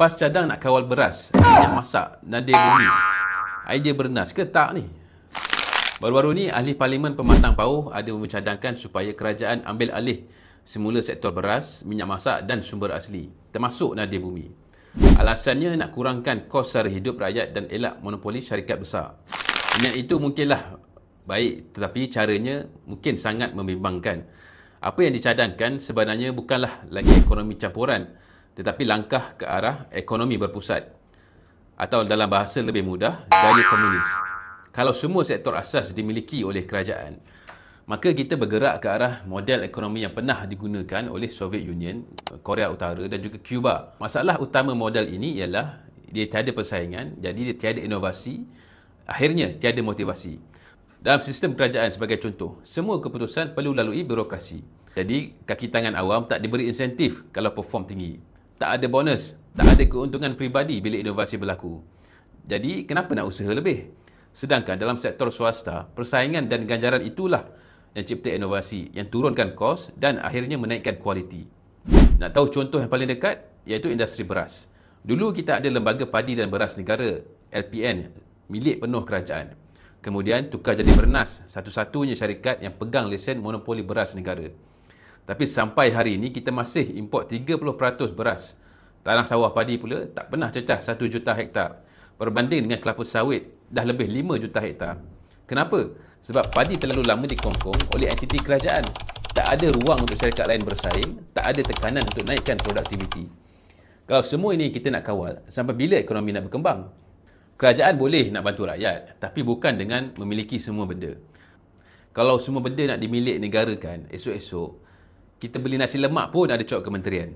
PAS cadang nak kawal beras, minyak masak, nadir bumi. Idea bernas ke tak ni? Baru-baru ni, Ahli Parlimen Pematang Pauh ada mencadangkan supaya kerajaan ambil alih semula sektor beras, minyak masak dan sumber asli, termasuk nadir bumi. Alasannya nak kurangkan kos sara hidup rakyat dan elak monopoli syarikat besar. Niat itu mungkinlah baik, tetapi caranya mungkin sangat membimbangkan. Apa yang dicadangkan sebenarnya bukanlah lagi ekonomi campuran, tetapi langkah ke arah ekonomi berpusat. Atau dalam bahasa lebih mudah, gaya komunis. Kalau semua sektor asas dimiliki oleh kerajaan, maka kita bergerak ke arah model ekonomi yang pernah digunakan oleh Soviet Union, Korea Utara dan juga Cuba. Masalah utama model ini ialah dia tiada persaingan, jadi dia tiada inovasi, akhirnya tiada motivasi. Dalam sistem kerajaan sebagai contoh, semua keputusan perlu lalui birokrasi. Jadi, kaki tangan awam tak diberi insentif kalau perform tinggi. Tak ada bonus, tak ada keuntungan peribadi bila inovasi berlaku. Jadi, kenapa nak usaha lebih? Sedangkan dalam sektor swasta, persaingan dan ganjaran itulah yang cipta inovasi, yang turunkan kos dan akhirnya menaikkan kualiti. Nak tahu contoh yang paling dekat? Iaitu industri beras. Dulu kita ada Lembaga Padi dan Beras Negara, LPN, milik penuh kerajaan. Kemudian tukar jadi Bernas, satu-satunya syarikat yang pegang lesen monopoli beras negara. Tapi sampai hari ini kita masih import 30% beras. Tanah sawah padi pula tak pernah cecah 1 juta hektar. Berbanding dengan kelapa sawit dah lebih 5 juta hektar. Kenapa? Sebab padi terlalu lama dikongkong oleh entiti kerajaan. Tak ada ruang untuk syarikat lain bersaing, tak ada tekanan untuk naikkan produktiviti. Kalau semua ini kita nak kawal, sampai bila ekonomi nak berkembang? Kerajaan boleh nak bantu rakyat, tapi bukan dengan memiliki semua benda. Kalau semua benda nak dimilik negarakan, esok-esok kita beli nasi lemak pun ada cop kementerian.